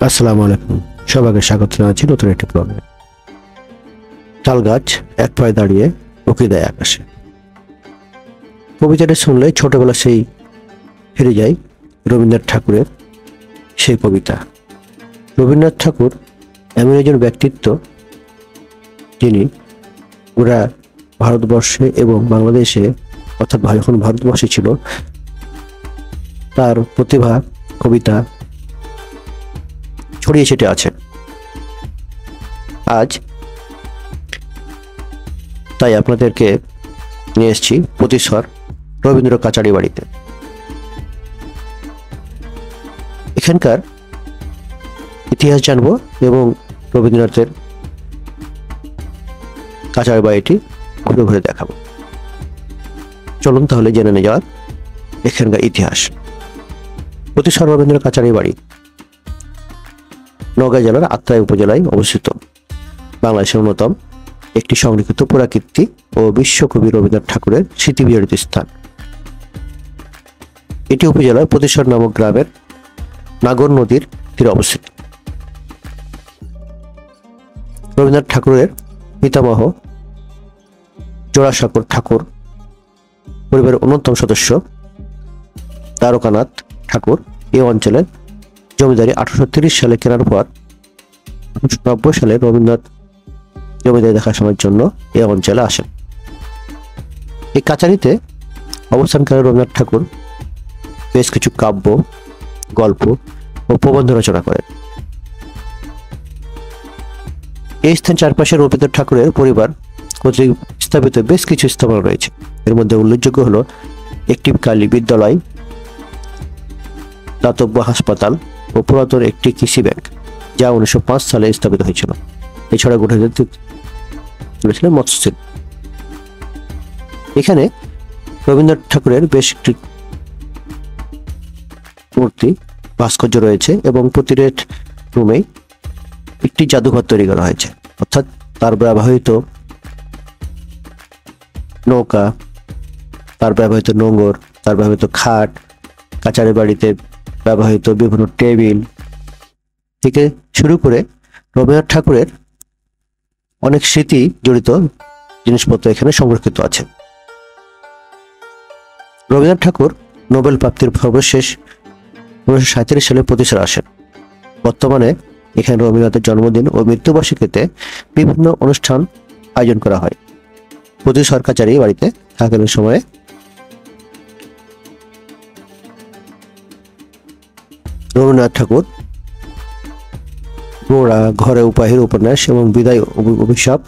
আসসালামু আলাইকুম, সবাইকে স্বাগত জানাচ্ছি নতুন একটি ব্লগে। তাল গাছ এক পায়ে দাঁড়িয়ে উঁকি দেয় আকাশে। কবিতাটা শুনলে ছোটবেলা সেই ফিরে যায় রবীন্দ্রনাথ ঠাকুরের সেই কবিতা। রবীন্দ্রনাথ ঠাকুর এমন একজন ব্যক্তিত্ব যিনি পুরা ভারতবর্ষে এবং বাংলাদেশে, অর্থাৎ যখন ভারতবর্ষে ছিল, তার প্রতিভা কবিতা ছড়িয়ে ছিটে আছে। আজ তাই আপনাদেরকে নিয়ে এসেছি প্রতিস্বর রবীন্দ্র কাচারি বাড়িতে। এখানকার ইতিহাস জানবো এবং রবীন্দ্রনাথের কাচারি বাড়িটি ঘুরে ঘুরে দেখাবো। চলুন তাহলে জেনে নেওয়া যাক এখানকার ইতিহাস। প্রতিস্বর রবীন্দ্র কাচারি বাড়ি নওগাঁ জেলার আত্রাই উপজেলায় অবস্থিত বাংলাদেশের অন্যতম একটি সংরক্ষিত পুরাকীর্তি ও বিশ্বকবি রবীন্দ্রনাথ ঠাকুরের স্মৃতিবিজড়িত স্থান। এটি উপজেলার প্রতিস্বর নামক গ্রামের নাগর নদীর তীরে অবস্থিত। রবীন্দ্রনাথ ঠাকুরের পিতামহ জোড়াসাঁকোর ঠাকুর পরিবারের অন্যতম সদস্য দ্বারকানাথ ঠাকুর এই অঞ্চলের জমিদারি 1830 সালে কেনার পর 1890 সালে রবীন্দ্রনাথ জমিদারি দেখাশোনার জন্য এই অঞ্চলে আসেন। এই কাচারিতে অবস্থানকারী রবীন্দ্রনাথ ঠাকুর বেশ কিছু কাব্য, গল্প ও প্রবন্ধ রচনা করেন। এই স্থান চারপাশে রবীন্দ্রনাথ ঠাকুরের পরিবার কর্তৃক স্থাপিত বেশ কিছু স্থাপনা রয়েছে। এর মধ্যে উল্লেখযোগ্য হলো একটি কালী বিদ্যালয়, দাতব্য হাসপাতাল ও পুরাতন একটি কৃষি ব্যাংক, যা 1905 সালে স্থাপিত হয়েছিল। এছাড়া গঠন করেছিলেন মৎস্য শিল্প। এখানে রবীন্দ্রনাথ ঠাকুরের বেশ একটি মূর্তি ভাস্কর্য রয়েছে এবং প্রতিটি রুমে একটি জাদুঘর তৈরি করা হয়েছে, অর্থাৎ তার ব্যবহৃত নৌকা, তার ব্যবহৃত নোঙর, তার ব্যবহৃত খাট, কাচারি বাড়িতে ব্যবহৃত বিভিন্ন টেবিল থেকে শুরু করে রবীন্দ্রনাথ ঠাকুরের অনেক স্মৃতি জড়িত জিনিসপত্র এখানে সংরক্ষিত আছে। রবীন্দ্রনাথ ঠাকুর নোবেল প্রাপ্তির সর্বশেষ 1937 সালে প্রতিষ্ঠা আসেন। বর্তমানে এখানে রবীন্দ্রনাথের জন্মদিন ও মৃত্যুবার্ষিকীতে বিভিন্ন অনুষ্ঠান আয়োজন করা হয়। প্রতিস্বর কাচারি বাড়িতে থাকার সময়ে রবীন্দ্রনাথ ঠাকুর গোড়া, ঘরে উপাহির উপন্যাস এবং বিদায় অভিশাপ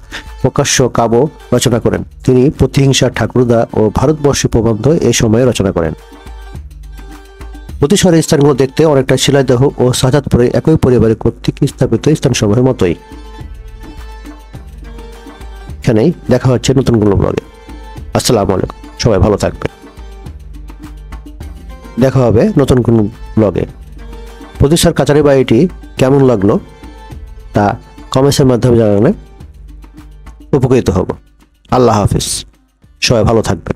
প্রকাশ্য কাব্য রচনা করেন। তিনি প্রতিহিংসা, ঠাকুরদা ও ভারতবর্ষী প্রবন্ধ এই সময়ে রচনা করেন। প্রতিস্বরের স্থানগুলো দেখতে অনেকটা শিলাইদহ ও শাহজাদপুরে একই পরিবারের কর্তৃক স্থাপিত স্থানসমূহের মতোই। এখানেই দেখা হচ্ছে নতুন কোনো ব্লগে। আসসালামু আলাইকুম, সবাই ভালো থাকবেন। দেখা হবে নতুন কোনো ব্লগে। প্রতিস্বর কাচারি বাড়িটি কেমন লাগলো তা কমেন্টসের মাধ্যমে জানালে উপকৃত হব। আল্লাহ হাফিজ, সবাই ভালো থাকবেন।